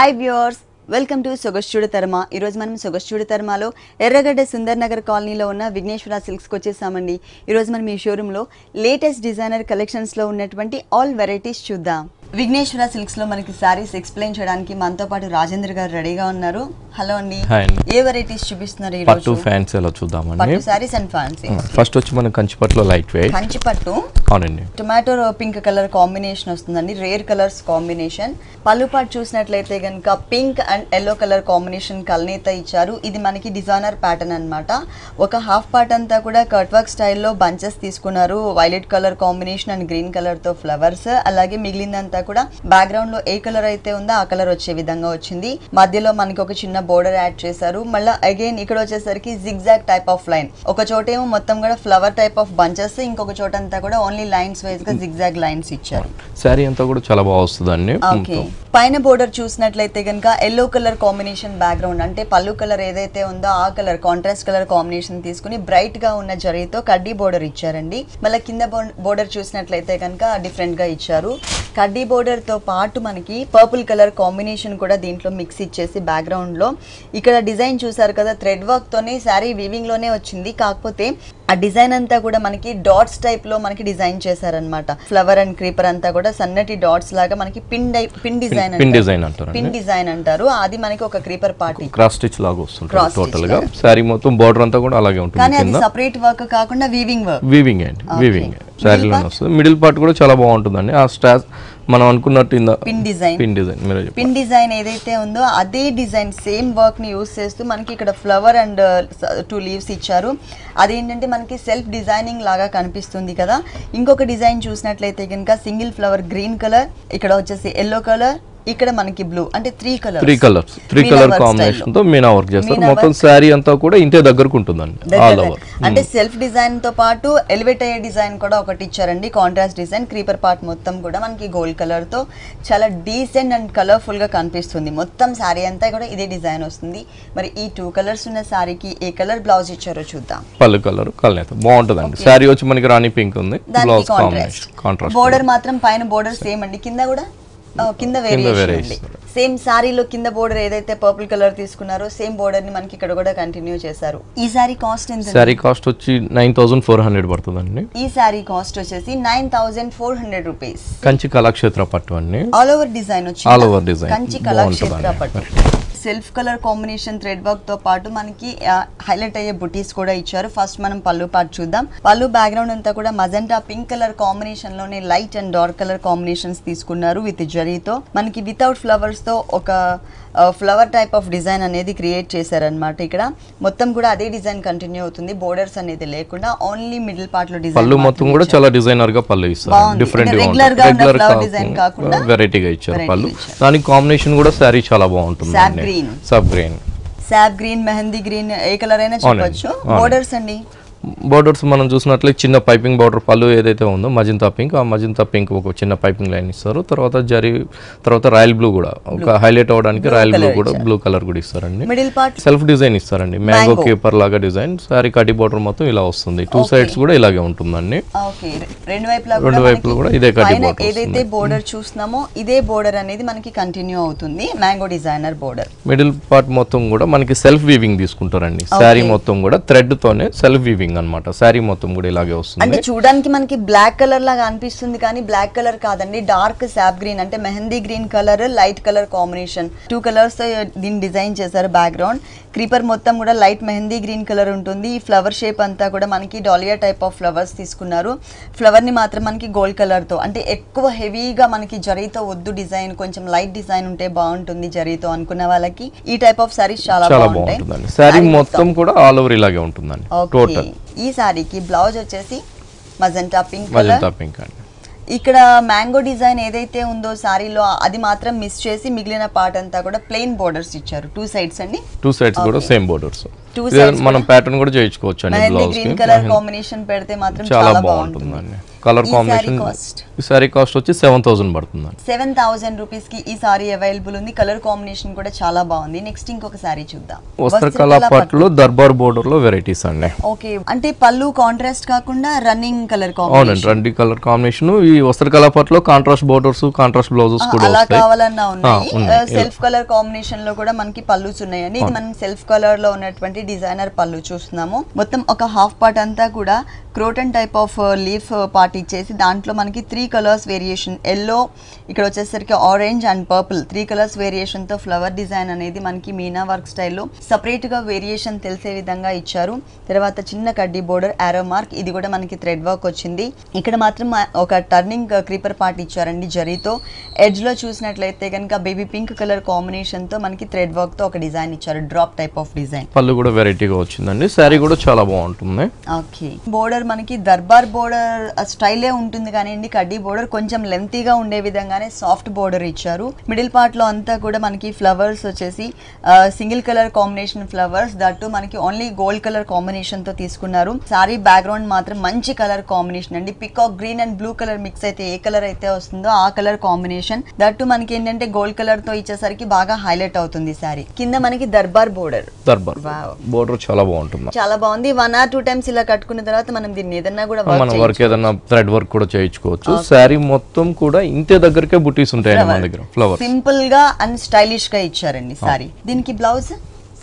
Hi viewers, welcome to Sogasuchuda తర్మ. ఈరోజు మనం సొగస్చూడు తర్మలో ఎర్రగడ్డ సుందర్ నగర్ కాలనీలో ఉన్న విఘ్నేశ్వర సిల్క్స్కి వచ్చేసామండి. ఈరోజు మనం ఈ షోరూంలో లేటెస్ట్ డిజైనర్ కలెక్షన్స్లో ఉన్నటువంటి ఆల్ వెరైటీస్ చూద్దాం. విఘ్నేశ్వర సిల్క్స్లో మనకి సారీస్ ఎక్స్ప్లెయిన్ చేయడానికి మనతో పాటు రాజేంద్ర గారు రెడీగా ఉన్నారు. హలో అండి, ఏ వెరైటీస్ చూపిస్తున్నారు ఈరోజు? పట్టు ఫ్యాన్సీలో చూద్దామండి. పట్టు సారీస్ అండ్ ఫ్యాన్సీ. ఫస్ట్ వచ్చి మన కంచిపట్టులో లైట్ వెయిట్ కంచిపట్టు. అవునండి. టొమాటో పింక్ కలర్ కాంబినేషన్ వస్తుందండి, రేర్ కలర్స్ కాంబినేషన్. పళ్ళు పాటు చూసినట్లయితే కనుక pink and yellow colour combination కల్నేత ఇచ్చారు. ఇది మనకి డిజైనర్ ప్యాటర్న్ అన్నమాట. ఒక హాఫ్ పార్ట్ అంతా కూడా కట్ వర్క్ స్టైల్లో బంచెస్ తీసుకున్నారు. Violet colour combination and green colour తో ఫ్లవర్స్. అలాగే మిగిలిందంతా కూడా బ్యాక్గ్రౌండ్ లో ఏ కలర్ అయితే ఉందో ఆ కలర్ వచ్చే విధంగా వచ్చింది. మధ్యలో మనకి ఒక చిన్న బోర్డర్ యాడ్ చేశారు. మళ్ళీ అగైన్ ఇక్కడ వచ్చేసరికి జిగ్జాగ్ టైప్ ఆఫ్ లైన్. ఒక చోటేమో మొత్తం కూడా ఫ్లవర్ టైప్ ఆఫ్ బంచెస్, ఇంకొక చోట అంతా కూడా ఓన్లీ లైన్స్ వైజ్ గా జిగ్జాగ్ లైన్స్ ఇచ్చారు. సారీ అంతా కూడా చాలా బాగా వస్తుందండి. ఓకే, పైన బోర్డర్ చూసినట్లయితే కనుక ఎల్లో కలర్ కాంబినేషన్ బ్యాక్గ్రౌండ్, అంటే పళ్ళు కలర్ ఏదైతే ఉందో ఆ కలర్ కాంట్రాస్ట్ కలర్ కాంబినేషన్ తీసుకుని బ్రైట్ గా ఉన్న జరీతో కడ్డీ బోర్డర్ ఇచ్చారండి. మళ్ళీ కింద బోర్డర్ చూసినట్లయితే కనుక డిఫరెంట్ గా ఇచ్చారు. కడ్డీ బోర్డర్ తో పాటు మనకి పర్పుల్ కలర్ కాంబినేషన్ కూడా దీంట్లో మిక్స్ ఇచ్చేసి బ్యాక్గ్రౌండ్ లో ఇక్కడ డిజైన్ చూసారు కదా, థ్రెడ్ వర్క్ తోనే శారీ వీవింగ్ లోనే వచ్చింది. కాకపోతే ఆ డిజైన్ అంతా కూడా మనకి డాట్స్ టైప్ లో మనకి డిజైన్ చేశారనమాట. ఫ్లవర్ అండ్ క్రీపర్ అంతా కూడా సన్నటి డాట్స్ లాగా మనకి పిన్ డిజైన్ అంటారు. అది మనకి ఒక క్రీపర్ పార్ట్ క్రాస్ స్టిచ్ లాగా వస్తుంది టోటల్ గా. సారీ మొత్తం బోర్డర్ అంతా కూడా అలాగే ఉంటుంది, కానీ అది సెపరేట్ వర్క్ కాకుండా వీవింగ్ అండి. వీవింగ్ శారీలో వస్తుంది. మిడిల్ పార్ట్ కూడా చాలా బాగుంటుందండి. ఆ స్టాచ్ మనం అనుకున్నట్టు పిన్ డిజైన్ ఏదైతే ఉందో అదే డిజైన్ సేమ్ వర్క్ ని యూస్ చేస్తూ మనకి ఇక్కడ ఫ్లవర్ అండ్ 2 లీవ్స్ ఇచ్చారు. అదేంటంటే మనకి సెల్ఫ్ డిజైనింగ్ లాగా కనిపిస్తుంది కదా. ఇంకొక డిజైన్ చూసినట్లయితే కనుక సింగిల్ ఫ్లవర్ గ్రీన్ కలర్, ఇక్కడ వచ్చేసి ఎల్లో కలర్, ఇక్కడ మనకి బ్లూ, అంటే 3 కలర్ కాంబినేషన్ తో మీనా వర్క్ చేస్తారు. మొత్తం శారీ అంతా కూడా ఇంటే దగ్గరకు ఉంటుందండి. ఆల్ ఓవర్ అంటే సెల్ఫ్ డిజైన్ తో పాటు ఎలివేట్ అయ్యే డిజైన్ కూడా ఒకటి ఇచ్చారండి, కాంట్రాస్ట్ డిజైన్. క్రీపర్ పార్ట్ మొత్తం కూడా మనకి గోల్డ్ కలర్ తో చాలా డీసెంట్ అండ్ కలర్ఫుల్ గా కనిపిస్తుంది. మొత్తం శారీ అంతా కూడా ఇదే డిజైన్ వస్తుంది. మరి ఈ 2 కలర్స్ ఉన్న శారీకి ఏ కలర్ బ్లౌజ్ ఇచ్చారో చూద్దాం. పళ్ళు కలర్ కల్నేత బాగుంటుందండి. శారీ వచ్చి మనకి రాణి పింక్ ఉంది, బ్లౌజ్ కాంట్రాస్ట్. బోర్డర్ మాత్రం పైన బోర్డర్ సేమ్ అండి, కింద కూడా కింద వేరియేషన్. సేమ్ సారీలో కింద బోర్డర్ ఏదైతే పర్పుల్ కలర్ తీసుకున్నారో సేమ్ బోర్డర్ ని మనకి ఇక్కడ కూడా కంటిన్యూ చేశారు. ఈ సారీ కాస్ట్ ఎంత? సారీ కాస్ట్ వచ్చి 9400 పడుతుందండి. ఈ సారీ కాస్ట్ వచ్చేసి 9400 రూపీస్. కంచి కళాక్షేత్ర పట్టు అండి. ఆల్ ఓవర్ డిజైన్ వచ్చి all over design Kanchi Kalakshetra పట్టు. Self colour combination thread work తో పాటు మనకి హైలైట్ అయ్యే బుటీస్ కూడా ఇచ్చారు. ఫస్ట్ మనం పళ్ళు పార్ట్ చూద్దాం. పళ్ళు బ్యాక్గ్రౌండ్ అంతా కూడా మజెంటా పింక్ కలర్ కాంబినేషన్ లోనే light and dark colour combinations తీసుకున్నారు విత్ జరీతో. మనకి వితౌట్ ఫ్లవర్స్ తో ఒక ఫ్లవర్ టైప్ ఆఫ్ డిజైన్ అనేది క్రియేట్ చేశారనమాట. ఇక్కడ మొత్తం కూడా అదే డిజైన్ కంటిన్యూ అవుతుంది, బోర్డర్స్ అనేది లేకుండా ఓన్లీ మిడిల్ పార్ట్ లో డిజైన్. పళ్ళు మొత్తం కూడా చాలా డిజైనర్ గా పళ్ళు ఇస్తారు. డిఫరెంట్ రెగ్యులర్ గా డిజైన్ కాకుండా వెరైటీగా ఇచ్చారు పళ్ళు. దానికి కాంబినేషన్ కూడా సారీ చాలా బాగుంటుంది. సాబ్ గ్రీన్, మెహందీ గ్రీన్, ఏ కలర్ అయినా చెప్పొచ్చు. బోర్డర్స్ అండి, బోర్డర్స్ మనం చూసినట్లయితే చిన్న పైపింగ్ బోర్డర్ పళ్ళు ఏదైతే ఉందో మజింతా పింక్, ఆ మజింతా పింక్ ఒక చిన్న పైపింగ్ లైన్ ఇస్తారు. తర్వాత జరీ, తర్వాత రాయల్ బ్లూ కూడా ఒక హైలైట్ అవడానికి రాయల్ బ్లూ కూడా బ్లూ కలర్ కూడా ఇస్తారండి. మిడిల్ పార్ట్ సెల్ఫ్ డిజైన్ ఇస్తారండి, మ్యాంగో కీపర్ లాగా డిజైన్. సారీ కడ్డీ బోర్డర్ మొత్తం ఇలా వస్తుంది. 2 సైడ్స్ కూడా ఇలాగే ఉంటుందండి. రెండు వైపులా కూడా ఇదే కడ్డీ బోర్డర్. ఏదైతే బోర్డర్ చూస్తున్నామో ఇదే బోర్డర్ అనేది మనకి కంటిన్యూ అవుతుంది, mango designer border. Middle part మొత్తం కూడా మనకి సెల్ఫ్ వీవింగ్ తీసుకుంటారండి. సారీ మొత్తం కూడా థ్రెడ్ తోనే సెల్ఫ్ వీవింగ్ అన్నమాట. సారీ మొత్తం కూడా ఇలాగే వస్తుంది. అంటే చూడడానికి మనకి బ్లాక్ కలర్ లాగా అనిపిస్తుంది, కానీ బ్లాక్ కలర్ కాదండి, డార్క్ సాప్ గ్రీన్ అంటే mehndi green colour, light colour combination. 2 colours తో దీన్ని డిజైన్ చేశారు. బ్యాక్గ్రౌండ్ క్రీపర్ మొత్తం కూడా లైట్ మెహందీ గ్రీన్ కలర్ ఉంటుంది. ఈ ఫ్లవర్ షేప్ అంతా కూడా మనకి డాలియా టైప్ ఆఫ్ ఫ్లవర్స్ తీసుకున్నారు. ఫ్లవర్ ని మాత్రం మనకి గోల్డ్ కలర్ తో, అంటే ఎక్కువ హెవీగా మనకి జరీతో వద్దు డిజైన్, కొంచెం లైట్ డిజైన్ ఉంటే బాగుంటుంది జరీతో అనుకున్న వాళ్ళకి ఈ టైప్ ఆఫ్ సారీస్ చాలా బాగుంటాయి. సారీ మొత్తం కూడా ఆల్ ఓవర్ ఇలాగే ఉంటుందండి టోటల్. ఈ సారీకి బ్లౌజ్ వచ్చేసి మజెంటా పింక్ కలర్. ఇక్కడ మ్యాంగో డిజైన్ ఏదైతే ఉందో సారీలో అది మాత్రం మిస్ చేసి మిగిలిన పార్ట్ అంతా కూడా ప్లెయిన్ బోర్డర్స్ ఇచ్చారు. 2 సైడ్స్ అండి, 2 సైడ్స్ కూడా సేమ్ బోర్డర్స్. మనం ప్యాటర్న్ కూడా చేయించుకోవచ్చు అండి బ్లౌజ్ కి. గ్రీన్ కలర్ కాంబినేషన్ పెడితే మాత్రం చాలా బాగుంటుందండి. Colour combination. ఈ సారీ కాస్ట్ వచ్చి 7000 పడుతుంది. 7000 రూపీస్ కి ఈ సారీ అవైలబుల్ ఉంది. కలర్ కాంబినేషన్ కూడా చాలా బాగుంది. నెక్స్ట్ ఇంకొక సారీ చూద్దాం. వస్త్రకళ పట్టులో దర్బార్ బోర్డర్ లో వెరైటీస్ అండి. ఓకే, అంటే పళ్ళు కాంట్రాస్ట్ కాకుండా రన్నింగ్ కలర్ కాంబినేషన్. అవునండి, రన్నింగ్ కలర్ కాంబినేషన్. ఈ వస్త్రకళ పట్టులో కాంట్రాస్ట్ బోర్డర్స్, కాంట్రాస్ట్ బ్లౌజెస్ కూడా అలా వస్తాయి. కావాలన్నా ఉన్నాయి. సెల్ఫ్ కలర్ కాంబినేషన్ లో కూడా మనకి పళ్ళుస్ ఉన్నాయండి. ఇది మనం సెల్ఫ్ కలర్ లో ఉన్నటువంటి డిజైనర్ పళ్ళు చూస్తున్నాము. మొత్తం ఒక హాఫ్ పార్ట్ అంతా కూడా croton type of leaf part ఇచ్చేసి దాంట్లో మనకి 3 కలర్స్ వేరియేషన్, ఎల్లో, ఇక్కడ వచ్చేసరికి orange and purple, 3 colours variation తో ఫ్లవర్ డిజైన్ అనేది మనకి మీనా వర్క్ స్టైల్లో సపరేట్ గా వేరియేషన్ తెలిసే విధంగా ఇచ్చారు. తర్వాత చిన్న కడ్డీ బోర్డర్, ఆరో మార్క్, ఇది కూడా మనకి థ్రెడ్ వర్క్ వచ్చింది. ఇక్కడ మాత్రం ఒక టర్నింగ్ క్రీపర్ పార్ట్ ఇచ్చారండి జరీతో. ఎడ్జ్ లో చూసినట్లయితే కనుక బేబీ పింక్ కలర్ కాంబినేషన్ తో మనకి థ్రెడ్ వర్క్ తో ఒక డిజైన్ ఇచ్చారు, డ్రాప్ టైప్ ఆఫ్ డిజైన్. పళ్ళు కూడా వెరైటీగా వచ్చిందండి. శారీ కూడా చాలా బాగుంటుంది. ఓకే, బోర్డర్ మనకి దర్బార్ బోర్డర్ స్టైలే ఉంటుంది కానివ్వండి, కడ్డీ బోర్డర్ కొంచెం లెంతీగా ఉండే విధంగానే సాఫ్ట్ బోర్డర్ ఇచ్చారు. మిడిల్ పార్ట్ లో అంతా కూడా మనకి ఫ్లవర్స్ వచ్చేసి single colour combination flowers, that మనకి ఓన్లీ గోల్డ్ కలర్ కాంబినేషన్ తో తీసుకున్నారు. సారీ బ్యాక్గ్రౌండ్ మాత్రం మంచి కలర్ కాంబినేషన్ అండి. Peacock green and blue colour mix అయితే ఏ కలర్ అయితే వస్తుందో ఆ కలర్ కాంబినేషన్, దట్టు మనకి ఏంటంటే గోల్డ్ కలర్ తో ఇచ్చేసరికి బాగా హైలైట్ అవుతుంది సారీ. కింద మనకి దర్బార్ బోర్డర్ బోర్డర్ చాలా బాగుంటుంది. చాలా బాగుంది. 1 or 2 టైమ్స్ ఇలా కట్టుకున్న తర్వాత మనం దీన్ని ఏదన్నా కూడా మన వర్క్ ఏదన్నా థ్రెడ్ వర్క్ కూడా చేయించుకోవచ్చు. శారీ మొత్తం కూడా ఇంతే దగ్గరకే బుటీస్ ఉంటాయండి మన దగ్గర. ఫ్లవర్ సింపుల్ గా అండ్ స్టైలిష్ గా ఇచ్చారండి సారీ. దీనికి బ్లౌజ్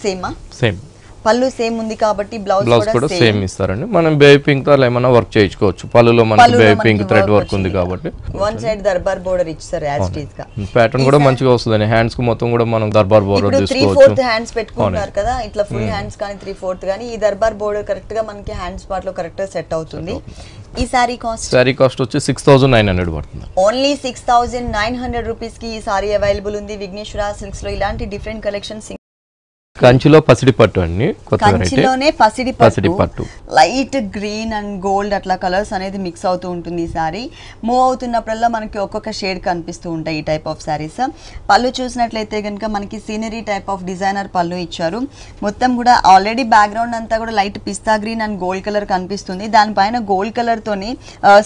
సేమా? సేమ్. పళ్ళు సేమ్ ఉంది కాబట్టి బ్లౌజ్ కూడా సేమ్ ఇస్తారండి. మనం బేబీ పింక్ తో ఏమైనా వర్క్ చేయించుకోవచ్చు. పళ్ళులో మనకి బేబీ పింక్ థ్రెడ్ వర్క్ ఉంది కాబట్టి వన్ సైడ్ దర్బార్ బోర్డర్ ఇచ్చారు యాజ్ ఇట్ ఈస్ గా. ప్యాటర్న్ కూడా మంచిగా వస్తుందండి. హ్యాండ్స్ కు మొత్తం కూడా మనం దర్బార్ బోర్డర్ తీసుకోవచ్చు. 3/4 హ్యాండ్స్ పెట్టుకుంటారు కదా, ఇట్లా ఫుల్ హ్యాండ్స్ కానీ 3/4 కానీ ఈ దర్బార్ బోర్డర్ కరెక్ట్ గా మనకి హ్యాండ్స్ పార్ట్ లో కరెక్ట్ గా సెట్ అవుతుంది. ఈ సారీ కాస్ట్ వచ్చి 6900 పడుతుంది. ఓన్లీ 6900 రూపీస్ కి ఈ సారీ అవైలబుల్ ఉంది. విఘ్నేశ్వర సిల్క్స్ లో ఇలాంటి డిఫరెంట్ కలెక్షన్స్. కంచిలో పసిడి పట్టు అండి. కంచిలోనే పసిడి పట్టు, లైట్ గ్రీన్ అండ్ గోల్డ్ అట్లా కలర్స్ అనేది మిక్స్ అవుతూ ఉంటుంది. ఈ సారీ మూవ్ అవుతున్నప్పుడల్లా మనకి ఒక్కొక్క షేడ్ కనిపిస్తూ ఉంటాయి ఈ టైప్ ఆఫ్ సారీస్. పళ్ళు చూసినట్లయితే కనుక మనకి సీనరీ టైప్ ఆఫ్ డిజైనర్ పళ్ళు ఇచ్చారు. మొత్తం కూడా ఆల్రెడీ బ్యాక్గ్రౌండ్ అంతా కూడా light pista green and gold colour కనిపిస్తుంది. దానిపైన గోల్డ్ కలర్ తోని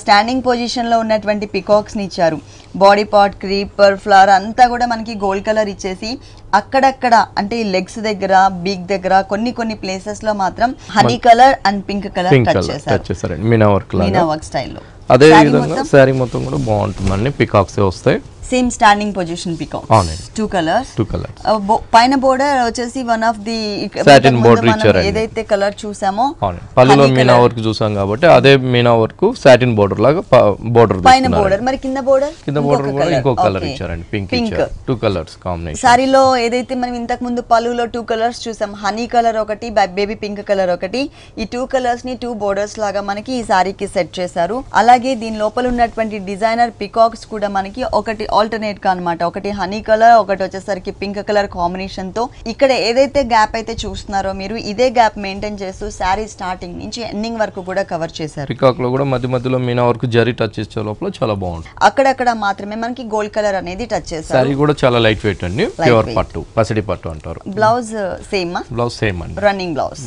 స్టాండింగ్ పొజిషన్ లో ఉన్నటువంటి పికాక్స్ ని ఇచ్చారు. బాడీ పార్ట్, క్రీపర్, ఫ్లవర్ అంతా కూడా మనకి గోల్డ్ కలర్ ఇచ్చేసి అక్కడక్కడ అంటే ఈ లెగ్స్ దగ్గర, బీక్ దగ్గర కొన్ని ప్లేసెస్ లో మాత్రం honey colour and pink colour touch చేశారు మీనా వర్క్ స్టైల్లో. అదే విధంగా శారీ మొత్తం కూడా బాగుంటుందండి. పికాక్స్ వస్తాయి. Same standing position peacock. 2 colours. పైన బోర్డర్ వచ్చేసి one of the satin border ఇచ్చారు. ఏదైతే కలర్ చూసామో పళ్ళులో మీనా వర్క్ చూసాం కాబట్టి అదే మీనా వర్క్ సాటిన్ బోర్డర్ లాగా బోర్డర్. పైన బోర్డర్ మరి కింద బోర్డర్ కూడా ఇంకో కలర్ ఇచ్చారండి. Pink 2 colours combination. సారీలో ఏదైతే మనం ఇంతకు ముందు పళ్ళులో 2 కలర్స్ చూసాం, హనీ కలర్ ఒకటి, బేబీ పింక్ కలర్ ఒకటి. ఈ 2 కలర్స్ ని 2 బోర్డర్స్ లాగా మనకి ఈ సారీకి సెట్ చేశారు. అలాగే దీని లోపల ఉన్నటువంటి డిజైనర్ పికాక్స్ కూడా మనకి ఒకటి ఆల్టర్నేట్ గా అన్నమాట. ఒకటి హనీ కలర్, ఒకటి వచ్చేసరికి పింక్ కలర్ కాంబినేషన్ తో. ఇక్కడ ఏదైతే గ్యాప్ అయితే చూస్తున్నారో మీరు, ఇదే గ్యాప్ మెయింటైన్ చేస్తూ శారీ స్టార్టింగ్ నుంచి ఎండింగ్ వరకు కూడా కవర్ చేశారు. పికాక్ లో కూడా మధ్య మధ్యలో మీనా వర్క్ జరీ టచ్ చేసే లోపల చాలా బాగుంటుంది. అక్కడక్కడ మాత్రమే మనకి గోల్డ్ కలర్ అనేది టచ్ చేశారు. శారీ కూడా చాలా లైట్ వెయిట్ అండి. ప్యూర్ పట్టు, పసిడి పట్టు అంటారు. బ్లౌజ్ సేమ్ అండి. Running blouse.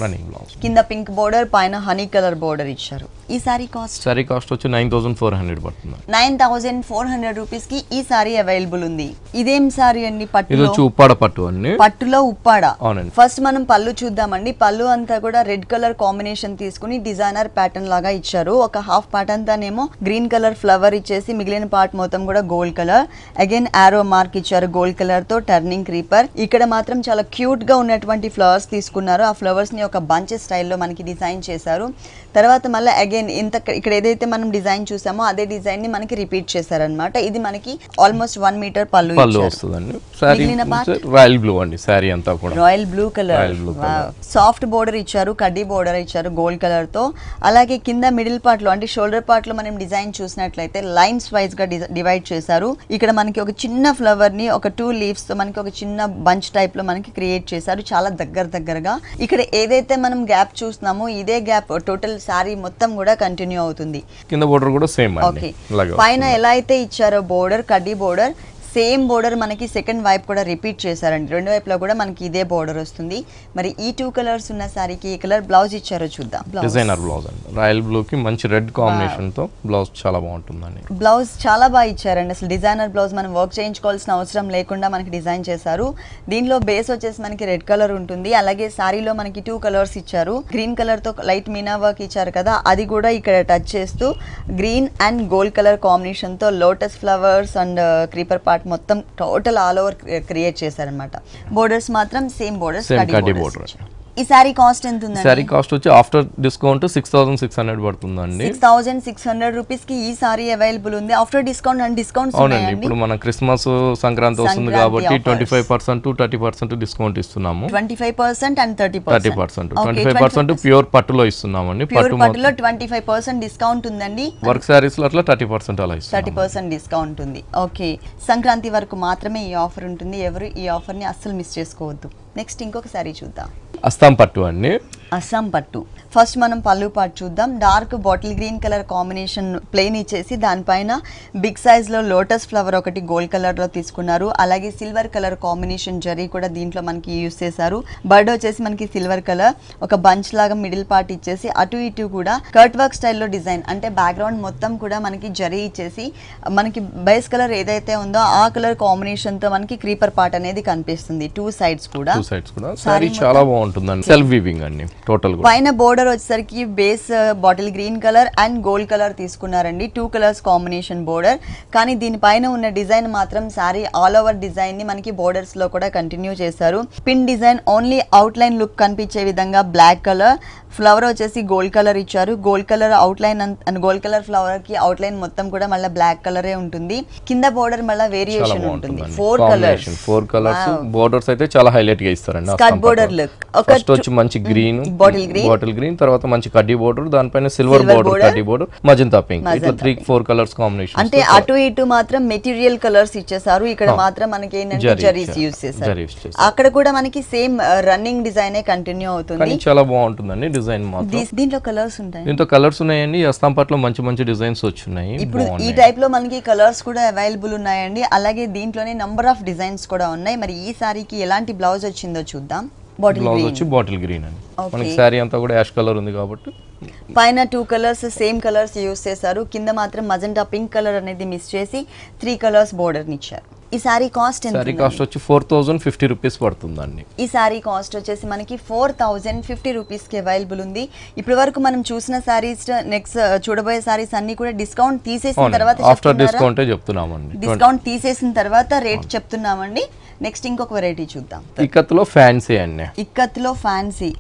కింద పింక్ బోర్డర్, పైన హనీ కలర్ బోర్డర్ ఇచ్చారు. ఈ సారీ కాస్ట్ వచ్చి 9400 పడుతుంది. 9400 రూపీస్ కి ఈ సారీ అవైలబుల్ ఉంది. ఇదేం సారీ అండి? ఉప్పాడ పట్టు అండి. పట్టులో ఉప్పాడ. ఫస్ట్ మనం పళ్ళు చూద్దామండి. పళ్ళు అంతా కూడా రెడ్ కలర్ కాంబినేషన్ తీసుకుని డిజైనర్ ప్యాటర్న్ లాగా ఇచ్చారు. ఒక హాఫ్ పార్ట్ అంతానేమో గ్రీన్ కలర్ ఫ్లవర్ ఇచ్చేసి మిగిలిన పార్ట్ మొత్తం కూడా gold colour. Again arrow mark ఇచ్చారు గోల్డ్ కలర్ తో, టర్నింగ్ క్రీపర్. ఇక్కడ మాత్రం చాలా క్యూట్ గా ఉన్నటువంటి ఫ్లవర్స్ తీసుకున్నారు. ఆ ఫ్లవర్స్ ని ఒక బంచ్ స్టైల్లో మనకి డిజైన్ చేశారు. తర్వాత మళ్ళీ అగైన్ ఇక్కడ ఏదైతే మనం డిజైన్ చూసామో అదే డిజైన్ ని మనకి రిపీట్ చేశారనమాట. ఇది మనకి ఆల్మోస్ట్ 1 మీటర్ పళ్ళు వస్తుందండి. రాయల్ బ్లూ అండి. సారీ అంతా కూడా royal blue colour. Soft border ఇచ్చారు, కడ్డీ బోర్డర్ ఇచ్చారు గోల్డ్ కలర్ తో. అలాగే కింద మిడిల్ పార్ట్ లో అంటే షోల్డర్ పార్ట్ లో మనం డిజైన్ చూసినట్లయితే లైన్స్ వైజ్ గా డివైడ్ చేశారు. ఇక్కడ మనకి ఒక చిన్న ఫ్లవర్ ని ఒక 2 లీవ్స్ తో మనకి ఒక చిన్న బంచ్ టైప్ లో మనకి క్రియేట్ చేశారు. చాలా దగ్గరగా ఇక్కడ ఏదైతే మనం గ్యాప్ చూస్తున్నామో ఇదే గ్యాప్ టోటల్ సారీ మొత్తం కూడా కంటిన్యూ అవుతుంది. కింద బోర్డర్ కూడా సేమ్ అండి. పైన ఎలా అయితే ఇచ్చారో బోర్డర్, కడ్డీ బోర్డర్ సేమ్ బోర్డర్ మనకి సెకండ్ వైపు కూడా రిపీట్ చేశారండి, రెండు వైపులో కూడా మనకి ఇదే బోర్డర్ వస్తుంది. మరి ఈ 2 కలర్స్ ఉన్న సారీకి ఏ కలర్ బ్లౌజ్ ఇచ్చారో చూద్దాం. డిజైనర్ బ్లౌజ్ అండి, రాయల్ బ్లూ కి మంచి రెడ్ కాంబినేషన్ తో బ్లౌజ్ చాలా బాగుంటుందండి. బ్లౌజ్ చాలా బాగా ఇచ్చారండి, అసలు డిజైనర్ బ్లౌజ్ మనం వర్క్ చేయించుకోవాల్సిన అవసరం లేకుండా మనకి డిజైన్ చేశారు. దీనిలో బేస్ వచ్చేసి మనకి రెడ్ కలర్ ఉంటుంది, అలాగే సారీలో మనకి 2 కలర్స్ ఇచ్చారు. గ్రీన్ కలర్ తో లైట్ మీనా వర్క్ ఇచ్చారు కదా, అది కూడా ఇక్కడ టచ్ చేస్తూ green and gold colour combination తో lotus flowers and creeper part మొత్తం టోటల్ ఆల్ ఓవర్ క్రియేట్ చేశారనమాట. బోర్డర్స్ మాత్రం సేమ్ బోర్డర్స్. ఈ సారీ కాస్ట్ ఎంత ఉందండి? సారీ కాస్ట్ వచ్చి ఆఫ్టర్ డిస్కౌంట్ 6600 పడుతుందండి. 6600 రూపీస్ కి ఈ సారీ అవైలబుల్ ఉంది ఆఫ్టర్ డిస్కౌంట్. అండ్ డిస్కౌంట్స్ అవునండి, ఇప్పుడు మన క్రిస్మస్ సంక్రాంతి వస్తుంది కాబట్టి 25% to 30% డిస్కౌంట్ ఇస్తున్నాము. 25% and 30%. 25% ప్యూర్ పట్టులో ఇస్తున్నామండి. పట్టులో 25% డిస్కౌంట్ ఉందండి. వర్క్ సారీస్ లో అట్లా 30% అలా ఇస్తాం. 30% డిస్కౌంట్ ఉంది. ఓకే, సంక్రాంతి వరకు మాత్రమే ఈ ఆఫర్ ఉంటుంది, ఎవరు ఈ ఆఫర్ ని అస్సలు మిస్ చేసుకోవద్దు. నెక్స్ట్ ఇంకొక సారీ చూద్దాం. అస్సాం పట్టు అండి. అస్సాం పట్టు. ఫస్ట్ మనం పళ్ళు పార్ట్ చూద్దాం. Dark bottle green colour combination plain ఇచ్చేసి దానిపైన బిగ్ సైజ్ లో లోటస్ ఫ్లవర్ ఒకటి గోల్డ్ కలర్ లో తీసుకున్నారు, అలాగే సిల్వర్ కలర్ కాంబినేషన్ జరీ కూడా దీంట్లో మనకి యూస్ చేశారు. బర్డ్ వచ్చేసి మనకి సిల్వర్ కలర్, ఒక బంచ్ లాగా మిడిల్ పార్ట్ ఇచ్చేసి అటు ఇటు కూడా కర్ట్ వర్క్ స్టైల్లో డిజైన్, అంటే బ్యాక్గ్రౌండ్ మొత్తం కూడా మనకి జరీ ఇచ్చేసి మనకి బేస్ కలర్ ఏదైతే ఉందో ఆ కలర్ కాంబినేషన్ తో మనకి క్రీపర్ పార్ట్ అనేది కనిపిస్తుంది. 2 sides కూడా. సారీ చాలా బాగుంటుందండి, సెల్ఫ్ వీవింగ్ అండి టోటల్. పైన బోర్డర్ వచ్చేసరికి base bottle green colour and gold colour తీసుకున్నారండి, 2 కలర్స్ కాంబినేషన్ బోర్డర్. కానీ దీనిపైన ఉన్న డిజైన్ మాత్రం సారీ ఆల్ ఓవర్ డిజైన్ ని మనకి బోర్డర్స్ లో కూడా కంటిన్యూ చేశారు. Pin design only out line look కనిపించే విధంగా బ్లాక్ కలర్, ఫ్లవర్ వచ్చేసి గోల్డ్ కలర్ ఇచ్చారు. Gold colour out line and gold colour flower కి అవుట్ లైన్ మొత్తం కూడా మళ్ళీ బ్లాక్ కలరే ఉంటుంది. కింద బోర్డర్ మళ్ళీ వేరియేషన్ ఉంటుంది. 4 కలర్స్ బోర్డర్స్ అయితే చాలా హైలైట్ గా ఇస్తారండి. స్కర్ట్ బోర్డర్ లుక్ ఫస్ట్ వచ్చి మంచి గ్రీన్ బాటిల్ గ్రీన్, తర్వాత మంచి కడ్డీ బోర్డర్, దానిపైన సిల్వర్ బోర్డర్ కడ్డీ బోర్డర్, మజంతా పింక్, ఇట్లా 3-4 కలర్స్ కాంబినేషన్. అంటే అటు ఇటు మాత్రం మెటీరియల్ కలర్స్ ఇచ్చేసారు, ఇక్కడ మాత్రం మనకి ఏంటంటే జరీస్ యూస్ చేశారు. అక్కడ కూడా మనకి సేమ్ రన్నింగ్ డిజైన్ కంటిన్యూ అవుతుంది. చాలా బాగుంటుందండి డిజైన్ మాత్రం. దీంట్లో కలర్స్ ఉంటాయి. దీంట్లో కలర్స్ ఉన్నాయండి, అస్సాం పట్టులో మంచి మంచి డిజైన్స్ వచ్చున్నాయి. ఇప్పుడు ఈ టైప్ లో మనకి కలర్స్ కూడా అవైలబుల్ ఉన్నాయండి, అలాగే దీంట్లోనే నంబర్ ఆఫ్ డిజైన్స్ కూడా ఉన్నాయి. మరి ఈ సారీకి ఎలాంటి బ్లౌజ్ వచ్చిందో చూద్దాం. బ్లౌజ్ వచ్చి బాటిల్ గ్రీన్ అండి, మనకి సారీ అంతా కూడా యాష్ కలర్ ఉంది కాబట్టి పైన 2 కలర్స్ సేమ్ కలర్స్ యూస్ చేశారు, కింద మాత్రం మజెంటా పింక్ కలర్ అనేది మిస్ చేసి 3 కలర్స్ బోర్డర్ ని ఇచ్చారు. ఈ సారీ కాస్ట్ ఎంత? సారీ కాస్ట్ వచ్చి 4050 రూపీస్ పడుతుందండి. ఈ సారీ కాస్ట్ వచ్చేసి మనకి 4050 రూపీస్ కి అవైలబుల్ ఉంది. ఇప్పటి వరకు మనం చూసిన సారీస్, నెక్స్ట్ చూడబోయే సారీస్ అన్ని కూడా డిస్కౌంట్ తీసేసిన తర్వాత ఆఫ్టర్ డిస్కౌంట్ చెప్తున్నామండి. డిస్కౌంట్ తీసేసిన తర్వాత రేట్ చెప్తున్నామండి. నెక్స్ట్ ఇంకొక వెరైటీ చూద్దాం. ఇక్కత్ లో ఫ్యాన్సీ అండి. ఇక్కత్ లో ఫ్యాన్సీ.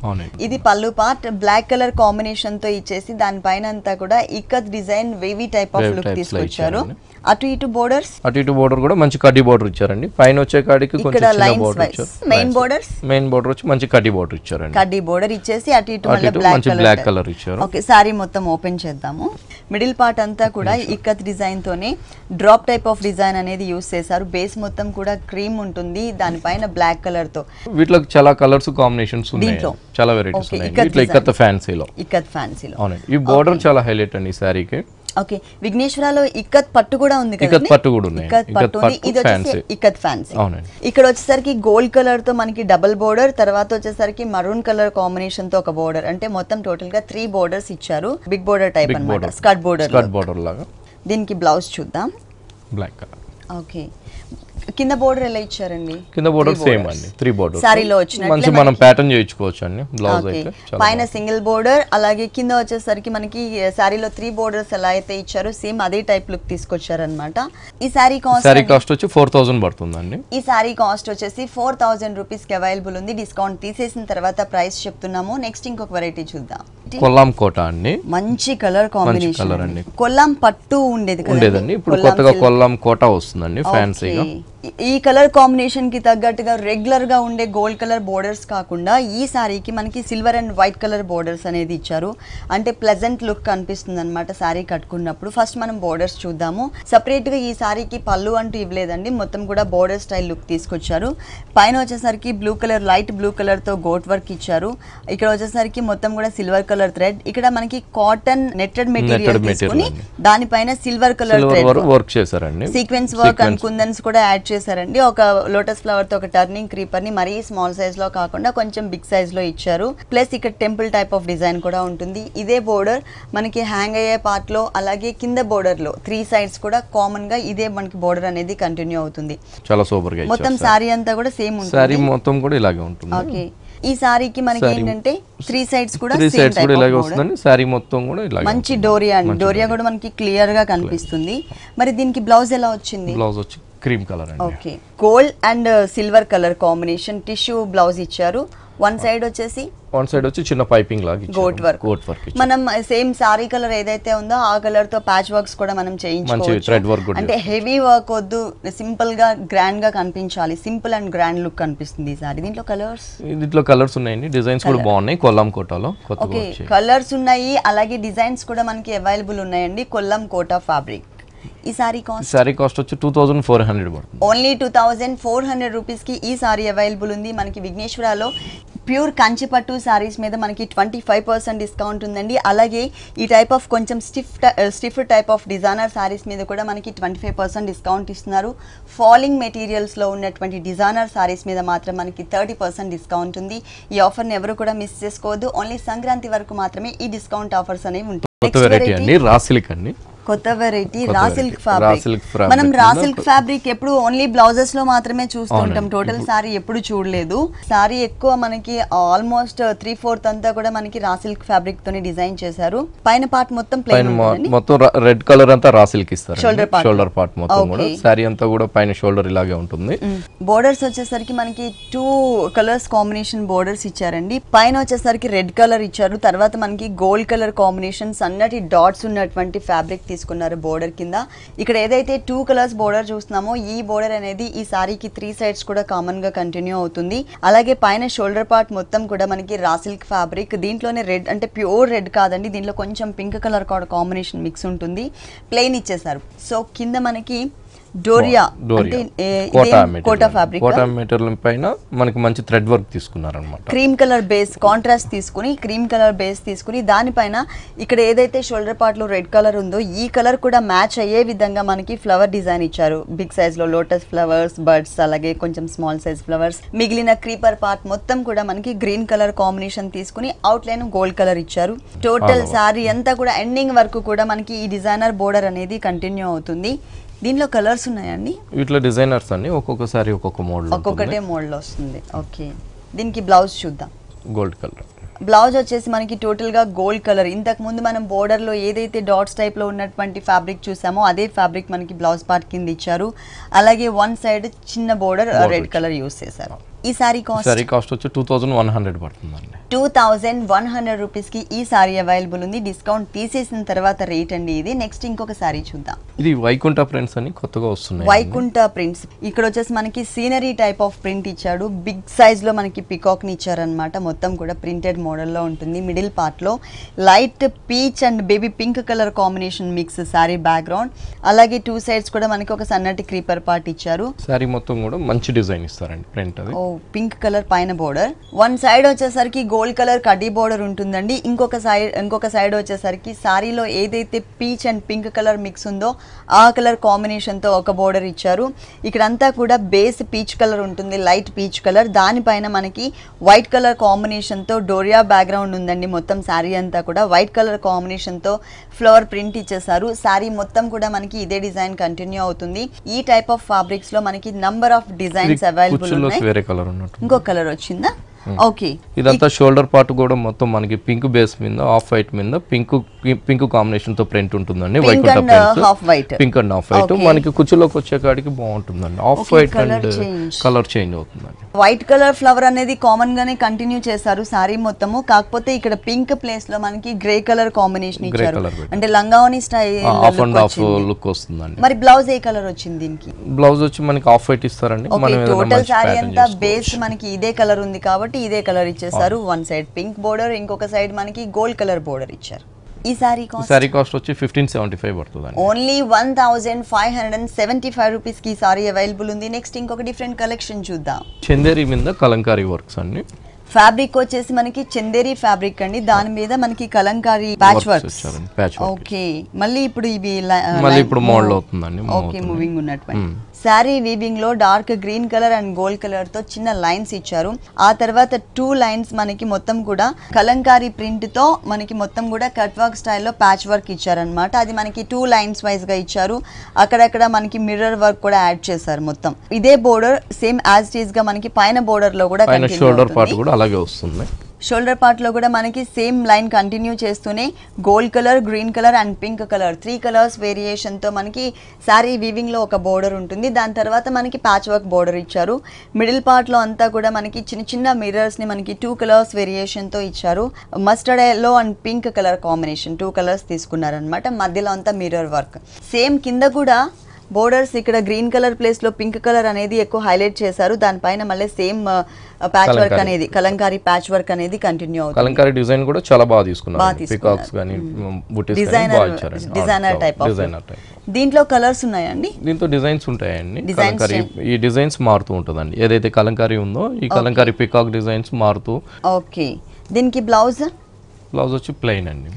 ఇది పళ్ళు పార్ట్ బ్లాక్ కలర్ కాంబినేషన్ తో ఇచ్చేసి దానిపైన అంతా కూడా ikat design wavy type of look తీసుకొచ్చారు. అటు ఇటు బోర్డర్ కూడా మంచి కడ్డీ బోర్డర్ ఇచ్చారండి. పైన వచ్చే కాడికి కొంచెం చిన్న బోర్డర్ ఇచ్చారు. మెయిన్ బోర్డర్ వచ్చి మంచి కడ్డీ బోర్డర్ ఇచ్చారండి. కడ్డీ బోర్డర్ ఇచ్చేసి అటు ఇటు మంచి బ్లాక్ కలర్ ఇచ్చారు. ఓకే, సారీ మొత్తం ఓపెన్ చేద్దాము. మిడిల్ పార్ట్ అంతా కూడా ఇక్కత్ డిజైన్ తోనే డ్రాప్ టైప్ ఆఫ్ డిజైన్ అనేది యూస్ చేశారు. బేస్ మొత్తం కూడా క్రీమ్ ఉంటుంది, దానిపైన బ్లాక్ కలర్ తో. వీటిలో చాలా కలర్స్ కాంబినేషన్స్ ఉన్నాయి, చాలా వెరైటీస్ ఉన్నాయి. వీటిలో ఇక్కత్ ఫ్యాన్సీలో అవునండి. ఈ బోర్డర్ చాలా హైలైట్ అండి ఈ సారీకి. ఓకే, విఘ్నేశ్వరాలో ఇక్కత్ పట్టు కూడా ఉంది కదా. ఇక్కత్ పట్టు కూడా ఉంది. ఇది వచ్చేసి ఇక్కత్ ఫ్యాన్సీ. ఇక్కడ వచ్చేసరికి గోల్డ్ కలర్ తో మనకి డబుల్ బోర్డర్, తర్వాత వచ్చేసరికి మరూన్ కలర్ కాంబినేషన్ తో ఒక బోర్డర్, అంటే మొత్తం టోటల్ గా 3 బోర్డర్స్ ఇచ్చారు. బిగ్ బోర్డర్ టైప్ అన్నమాట, స్కర్ట్ బోర్డర్ లాగా. దీనికి బ్లౌజ్ చూద్దాం. Black colour. ఓకే, కింద బోర్డర్ ఎలా ఇచ్చారండి? కింద బోర్డర్ సేమ్ అండి, 3 బోర్డర్. సారీలో వచ్చినట్లే మంచి మనం ప్యాటర్న్ చేయించుకోవచ్చు అండి. బ్లౌజ్ అయితే పైన సింగిల్ బోర్డర్, అలాగే కింద వచ్చేసరికి మనకి సారీలో 3 బోర్డర్స్ ఎలా అయితే ఇచ్చారో సేమ్ అదే టైప్ లుక్ తీసుకొచ్చారన్నమాట. ఈ సారీ కాస్ట్ వచ్చి 4000 పడుతుందండి. ఈ సారీ కాస్ట్ వచ్చేసి 4000 రూపీస్ కి అవైలబుల్ ఉంది. డిస్కౌంట్ తీసేసిన తర్వాత ప్రైస్ చెప్తున్నాము. నెక్స్ట్ ఇంకొక వెరైటీ చూద్దాం. కొల్లాం కోట అండి, మంచి కలర్ కాంబినేషన్. కొల్లాం పట్టు ఉండేదండి, ఇప్పుడు కొత్తగా కొల్లాం కోట వస్తుందండి ఫ్యాన్సీగా. ఈ కలర్ కాంబినేషన్ కి తగ్గట్టుగా రెగ్యులర్ గా ఉండే గోల్డ్ కలర్ బోర్డర్స్ కాకుండా ఈ సారీకి మనకి silver and white colour borders అనేది ఇచ్చారు. అంటే ప్లెజెంట్ లుక్ కనిపిస్తుంది అనమాట సారీ కట్టుకున్నప్పుడు. ఫస్ట్ మనం బోర్డర్స్ చూద్దాము. సపరేట్ గా ఈ సారీకి పళ్ళు అంటూ ఇవ్వలేదండి, మొత్తం కూడా బోర్డర్ స్టైల్ లుక్ తీసుకొచ్చారు. పైన వచ్చేసరికి blue colour, light blue colour తో గోట్ వర్క్ ఇచ్చారు. ఇక్కడ వచ్చేసరికి మొత్తం కూడా సిల్వర్ కలర్ థ్రెడ్. ఇక్కడ మనకి కాటన్ నెట్టెడ్ మెటీరియల్ తీసుకుని దానిపైన సిల్వర్ కలర్ థ్రెడ్ వర్క్ చేశారండి. సీక్వెన్స్ వర్క్ అండ్ కుందన్స్ కూడా యాడ్ చేశారండి. ఒక లోటస్ ఫ్లవర్ తో ఒక టర్నింగ్ క్రీపర్ ని మరీ స్మాల్ సైజ్ లో కాకుండా కొంచెం బిగ్ సైజ్ లో ఇచ్చారు. ప్లస్ ఇక్కడ టెంపుల్ టైప్ ఆఫ్ డిజైన్ కూడా ఉంటుంది. ఇదే బోర్డర్ మనకి హ్యాంగ్ అయ్యే పార్ట్ లో అలాగే కింద బోర్డర్ లో 3 సైడ్స్ కూడా కామన్ గా ఇదే మనకి బోర్డర్ అనేది కంటిన్యూ అవుతుంది. చాలా సూపర్ గా మొత్తం సారీ అంతా కూడా సేమ్ ఉంటుంది. సారీ మొత్తం కూడా ఇలాగే ఉంటుంది. ఓకే, ఈ సారీకి మనకి ఏంటంటే 3 సైడ్స్ కూడా ఇలాగే వస్తుంది. సారీ మొత్తం కూడా ఇలాగే మంచి డోరియా అండి. డోరియా కూడా మనకి క్లియర్ గా కనిపిస్తుంది. మరి దీనికి బ్లౌజ్ ఎలా వచ్చింది? బ్లౌజ్ వచ్చి క్రీమ్ కలర్ అండి. Okay, gold and silver colour combination tissue blouse ఇచ్చారు. వన్ సైడ్ వచ్చి చిన్న పైపింగ్ లాగా గోట్ వర్క్. మనం సేమ్ సారీ కలర్ ఏదైతే ఉందో ఆ కలర్ తో ప్యాచ్ వర్క్స్ కూడా మనం చేయించుకోవచ్చు. అంటే హెవీ వర్క్ వద్దు, సింపుల్ గా గ్రాండ్ గా కనిపించాలి. సింపుల్ అండ్ గ్రాండ్ లుక్ కనిపిస్తుంది ఈ సారీ. దీంట్లో కలర్స్ ఉన్నాయండి. డిజైన్స్ కూడా బాగున్నాయి. కొల్లం కోటాలో ఓకే కలర్స్ ఉన్నాయి, అలాగే డిజైన్స్ కూడా మనకి అవైలబుల్ ఉన్నాయండి. కొల్లం కోటా ఫ్యాబ్రిక్. ఈ సారీ కాస్ట్ వచ్చి 2400 పడుతుంది. ఓన్లీ 2400 రూపీస్ కి ఈ సారీ అవైలబుల్ ఉంది. మనకి విఘ్నేశ్వరాలో ప్యూర్ కంచిపట్టు సారీస్ మీద మనకి 25% డిస్కౌంట్ ఉందండి. అలాగే ఈ టైప్ ఆఫ్ కొంచెం stiff type of designer saris మీద కూడా మనకి 25% డిస్కౌంట్ ఇస్తున్నారు. ఫాలింగ్ మెటీరియల్స్ లో ఉన్నటువంటి డిజైనర్ సారీస్ మీద మాత్రం మనకి 30% డిస్కౌంట్ ఉంది. ఈ ఆఫర్ని ఎవరు కూడా మిస్ చేసుకోవద్దు. ఓన్లీ సంక్రాంతి వరకు మాత్రమే ఈ డిస్కౌంట్ ఆఫర్స్ అనేవి ఉంటాయి. కొత్త వెరైటీ రా సిల్క్ ఫ్యాబ్రిక్. మనం రా సిల్క్ ఫ్యాబ్రిక్ ఎప్పుడు ఓన్లీ బ్లౌజెస్ లో మాత్రమే చూస్తుంటాం, టోటల్ సారీ ఎప్పుడు చూడలేదు. సారీ ఎక్కువ మనకి ఆల్మోస్ట్ 3/4 అంతా కూడా మనకి రా సిల్క్ ఫ్యాబ్రిక్ తోని డిజైన్ చేశారు. పైన పార్ట్ మొత్తం ప్లెయిన్ మొత్తం రెడ్ కలర్ అంతా రా సిల్క్ ఇస్తారు. షోల్డర్ పార్ట్ మొత్తం కూడా సారీ అంతా కూడా పైన షోల్డర్ ఇలాగే ఉంటుంది. బోర్డర్స్ వచ్చేసరికి మనకి 2 కలర్స్ కాంబినేషన్ బోర్డర్స్ ఇచ్చారండి. పైన వచ్చేసరికి రెడ్ కలర్ ఇచ్చారు. తర్వాత మనకి గోల్డ్ కలర్ కాంబినేషన్ సన్నటి డాట్స్ ఉన్నటువంటి ఫ్యాబ్రిక్ తీసుకున్నారు బోర్డర్ కింద. ఇక్కడ ఏదైతే 2 కలర్స్ బోర్డర్ చూస్తున్నామో ఈ బోర్డర్ అనేది ఈ సారీకి 3 సైడ్స్ కూడా కామన్ గా కంటిన్యూ అవుతుంది. అలాగే పైన షోల్డర్ పార్ట్ మొత్తం కూడా మనకి రా సిల్క్ ఫ్యాబ్రిక్. దీంట్లోనే రెడ్ అంటే ప్యూర్ రెడ్ కాదండి, దీంట్లో కొంచెం పింక్ కలర్ కాంబినేషన్ మిక్స్ ఉంటుంది. ప్లెయిన్ ఇచ్చేసారు. సో కింద మనకి డోరియా అంటే కోటా ఫ్యాబ్రిక్ పైన మనకి మంచి థ్రెడ్ వర్క్ తీసుకున్నారు అన్నమాట. క్రీమ్ కలర్ బేస్ కాంట్రాస్ట్ తీసుకుని దానిపైన ఇక్కడ ఏదైతే షోల్డర్ పార్ట్ లో రెడ్ కలర్ ఉందో ఈ కలర్ కూడా మ్యాచ్ అయ్యే విధంగా మనకి ఫ్లవర్ డిజైన్ ఇచ్చారు. బిగ్ సైజ్ లో లోటస్ ఫ్లవర్స్, బర్డ్స్, అలాగే కొంచెం స్మాల్ సైజ్ ఫ్లవర్స్. మిగిలిన క్రీపర్ పార్ట్ మొత్తం కూడా మనకి గ్రీన్ కలర్ కాంబినేషన్ తీసుకుని అవుట్ లైన్ గోల్డ్ కలర్ ఇచ్చారు. టోటల్ సారీ అంతా కూడా ఎండింగ్ వరకు కూడా మనకి ఈ డిజైనర్ బోర్డర్ అనేది కంటిన్యూ అవుతుంది. దీనిలో కలర్స్ ఉన్నాయండి. వీటిలో డిజైనర్స్ అన్ని ఒక్కొక్కసారి ఒక్కొక్క మోడల్ ఒక్కొక్కటే మోడల్ వస్తుంది. ఓకే, దీనికి బ్లౌజ్ చూద్దాం. గోల్డ్ కలర్ బ్లౌజ్ వచ్చేసి మనకి టోటల్ గా గోల్డ్ కలర్. ఇంతకు ముందు మనం బోర్డర్ లో ఏదైతే డాట్స్ టైప్ లో ఉన్నటువంటి ఫ్యాబ్రిక్ చూసామో అదే ఫ్యాబ్రిక్ మనకి బ్లౌజ్ పార్ట్ కింద ఇచ్చారు. అలాగే వన్ సైడ్ చిన్న బోర్డర్ రెడ్ కలర్ యూస్ చేశారు. ఈ సారీ కాస్ట్ వచ్చి 2100 పడుతుందండి. 2100 రూపీస్ కి ఈ సారీ అవైలబుల్ ఉంది. డిస్కౌంట్ తీసేసిన తర్వాత రేట్ అండి ఇది. నెక్స్ట్ ఇంకొక సారీ చూద్దాం. ఇది వైకుంఠ ప్రింట్స్ అని కొత్తగా వస్తున్నాయి. వైకుంఠ ప్రింట్స్ ఇక్కడ వచ్చేసి మనకి సీనరీ టైప్ ఆఫ్ ప్రింట్ ఇచ్చాడు. బిగ్ సైజ్ లో మనకి పికాక్ ని ఇచ్చారనమాట. మొత్తం కూడా ప్రింటెడ్ మోడల్ లో ఉంటుంది. మిడిల్ పార్ట్ లో light peach and baby pink colour combination mix sorry background. అలాగే 2 సైడ్స్ కూడా మనకి ఒక సన్నటి క్రీపర్ పార్ట్ ఇచ్చారు. సారీ మొత్తం కూడా మంచి డిజైన్ ఇస్తారండి. ప్రింట్ అది పింక్ కలర్ పైన బోర్డర్. వన్ సైడ్ వచ్చేసరికి గోల్డ్ కలర్ కడ్డీ బోర్డర్ ఉంటుందండి. ఇంకొక సైడ్ వచ్చేసరికి సారీలో ఏదైతే peach and pink colour mix ఉందో ఆ కలర్ కాంబినేషన్ తో ఒక బోర్డర్ ఇచ్చారు. ఇక్కడంతా కూడా బేస్ పీచ్ కలర్ ఉంటుంది, లైట్ పీచ్ కలర్. దానిపైన మనకి వైట్ కలర్ కాంబినేషన్ తో డోరియా బ్యాక్గ్రౌండ్ ఉందండి. మొత్తం సారీ అంతా కూడా వైట్ కలర్ కాంబినేషన్ తో ఫ్లవర్ ప్రింట్ ఇచ్చేసారు. సారీ మొత్తం కూడా మనకి ఇదే డిజైన్ కంటిన్యూ అవుతుంది. ఈ టైప్ ఆఫ్ ఫ్యాబ్రిక్స్ లో మనకి నంబర్ ఆఫ్ డిజైన్స్ అవైలబుల్ ఉన్నాయి. ఇంకో కలర్ వచ్చిందా? ఓకే. ఇదంతా షోల్డర్ పార్ట్ కూడా మొత్తం మనకి పింక్ బేస్ మీద ఆఫ్ వైట్ మీద పింక్ కాంబినేషన్ తో ప్రింట్ ఉంటుందండి. Vaikuntha pink and off white మనకి కుచ్చులోకి వచ్చే కాడికి బాగుంటుందండి. Off white and colour change అవుతుందండి. వైట్ కలర్ ఫ్లవర్ అనేది కామన్ గానే కంటిన్యూ చేస్తారు సారీ మొత్తము, కాకపోతే ఇక్కడ పింక్ ప్లేస్ లో మనకి గ్రే కలర్ కాంబినేషన్ ఇచ్చారు. అంటే లంగావని style half and half look వస్తుందండి. మరి బ్లౌజ్ ఏ కలర్ వచ్చింది దీనికి? బ్లౌజ్ వచ్చి మనకి ఆఫ్ వైట్ ఇస్తారండి. టోటల్ సారీ అంతా బేస్ మనకి ఇదే కలర్ ఉంది కాబట్టి ఇదే కలర్ ఇచ్చేసారు. వన్ సైడ్ పింక్ బోర్డర్, ఇంకొక సైడ్ మనకి గోల్డ్ కలర్ బోర్డర్ ఇచ్చారు. ఈ సారీ కాస్ట్ వచ్చి 1575 పడుతుంది. ఓన్లీ 1575 రూపీస్ కి సారీ అవైలబుల్ ఉంది. నెక్స్ట్ ఇంకొక డిఫరెంట్ కలెక్షన్ చూద్దాం. చందేరి మీద కలంకారీ వర్క్స్ అండి. ఫ్యాబ్రిక్ వచ్చేసి మనకి చందేరి ఫ్యాబ్రిక్ అండి, దాని మీద మనకి కలంకారీ ప్యాచ్ వర్క్స్. ఓకే, మళ్ళీ ఇప్పుడు ఇవి మోడల్ అవుతుందండి. ఓకే, మూవింగ్ ఉన్నటువంటి శారీ వీవింగ్ లో dark green colour and gold colour తో చిన్న లైన్స్ ఇచ్చారు. ఆ తర్వాత 2 లైన్స్ మనకి మొత్తం కూడా కలంకారీ ప్రింట్ తో మనకి మొత్తం కూడా కట్ వర్క్ స్టైల్లో ప్యాచ్ వర్క్ ఇచ్చారనమాట. అది మనకి 2 లైన్స్ వైజ్ గా ఇచ్చారు. అక్కడక్కడ మనకి మిర్రర్ వర్క్ కూడా యాడ్ చేశారు. మొత్తం ఇదే border same as it is గా మనకి పైన బోర్డర్ లో కూడా షోల్డర్ పార్ట్ కూడా అలాగే వస్తుంది. షోల్డర్ పార్ట్ లో కూడా మనకి సేమ్ లైన్ కంటిన్యూ చేస్తూనే gold colour, green colour and pink colour 3 colours variation తో మనకి శారీ వీవింగ్ లో ఒక బోర్డర్ ఉంటుంది. దాని తర్వాత మనకి ప్యాచ్ వర్క్ బోర్డర్ ఇచ్చారు. మిడిల్ పార్ట్ లో అంతా కూడా మనకి చిన్న చిన్న మిర్రర్స్ ని మనకి 2 కలర్స్ వేరియేషన్ తో ఇచ్చారు. Mustard yellow and pink colour combination 2 colours తీసుకున్నారనమాట. మధ్యలో అంతా మిర్రర్ వర్క్. సేమ్ కింద కూడా బోర్డర్స్ ఇక్కడ గ్రీన్ కలర్ ప్లేస్ లో పింక్ కలర్ అనేది ఎక్కువ హైలైట్ చేశారు. దానిపైన మళ్ళీ సేమ్ ప్యాచ్ వర్క్ అనేది కలంకారీ ప్యాచ్ వర్క్ అనేది కంటిన్యూ అవుతుంది. కలంకారీ డిజైన్ కూడా చాలా బాగా తీసుకున్నారు. పికాక్స్ గాని బుటీస్ గాని బాగా ఇచ్చారు. Designer type of. దీంట్లో కలర్స్ ఉన్నాయండి. దీంతో డిజైన్స్ ఉంటాయండి. కలంకారీ ఈ డిజైన్స్ మారుతూ ఉంటుందండి. ఏదైతే కలంకారీ ఉందో ఈ కలంకారీ పికాక్ డిజైన్స్ మారుతూ. ఓకే, దీనికి బ్లౌజ్ వచ్చి ప్లెయిన్ అండి.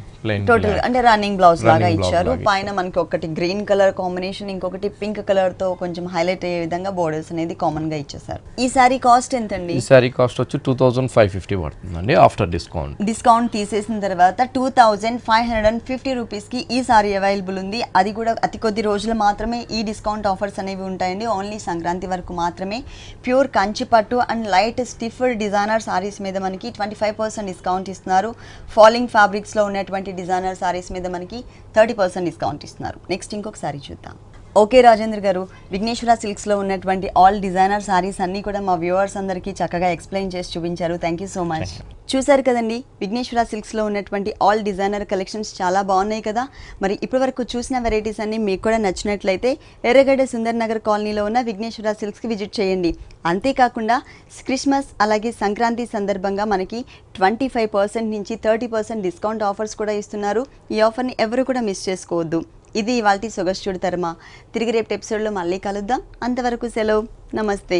టోటల్ అంటే రన్నింగ్ బ్లౌజ్ లాగా ఇచ్చారు. పైన మనకి ఒకటి గ్రీన్ కలర్ కాంబినేషన్, ఇంకొకటి పింక్ కలర్ తో కొంచెం హైలైట్ అయ్యే విధంగా బోర్డర్స్ అనేది కామన్ గా ఇచ్చేసారు. ఈ సారీ కాస్ట్ ఎంతండి? ఈ సారీ కాస్ట్ వచ్చి 2550 పడుతుందండి ఆఫ్టర్ డిస్కౌంట్. డిస్కౌంట్ తీసేసిన తర్వాత 2550 రూపీస్ కి ఈ సారీ అవైలబుల్ ఉంది. అది కూడా అతి కొద్ది రోజులు మాత్రమే ఈ డిస్కౌంట్ ఆఫర్స్ అనేవి ఉంటాయండి. ఓన్లీ సంక్రాంతి వరకు మాత్రమే. ప్యూర్ కంచి పట్టు and light stiff designer saris మీద మనకి 25% డిస్కౌంట్ ఇస్తున్నారు. ఫాలింగ్ ఫ్యాబ్రిక్స్ లో ఉన్నటువంటి డిజైనర్ సారీస్ మీద మనకి 30% డిస్కౌంట్ ఇస్తున్నారు. నెక్స్ట్ ఇంకొక సారీ చూద్దాం. ఓకే రాజేంద్ర గారు, విఘ్నేశ్వర సిల్క్స్ లో ఉన్నటువంటి ఆల్ డిజైనర్ సారీస్ అన్ని కూడా మా వ్యూవర్స్ అందరికీ చక్కగా ఎక్స్ప్లెయిన్ చేసి చూపించారు. Thank you so much. చూసారు కదండి, విఘ్నేశ్వర సిల్క్స్ లో ఉన్నటువంటి ఆల్ డిజైనర్ కలెక్షన్స్ చాలా బాగున్నాయి కదా. మరి ఇప్పటి వరకు చూసిన వెరైటీస్ అన్ని మీకు కూడా నచ్చినట్లయితే ఎర్రగడ్డ సుందర్ నగర్ కాలనీలో ఉన్న విఘ్నేశ్వర సిల్క్స్ కి విజిట్ చేయండి. అంతేకాకుండా క్రిస్మస్ అలాగే సంక్రాంతి సందర్భంగా మనకి 25% నుంచి 30% డిస్కౌంట్ ఆఫర్స్ కూడా ఇస్తున్నారు. ఈ ఆఫర్ని ఎవరు కూడా మిస్ చేసుకోవద్దు. ఇది ఇవాల్టి సొగస్చుడు తరమా. తిరిగి రేపు ఎపిసోడ్లో మళ్ళీ కలుద్దాం. అంతవరకు సెలవు, నమస్తే.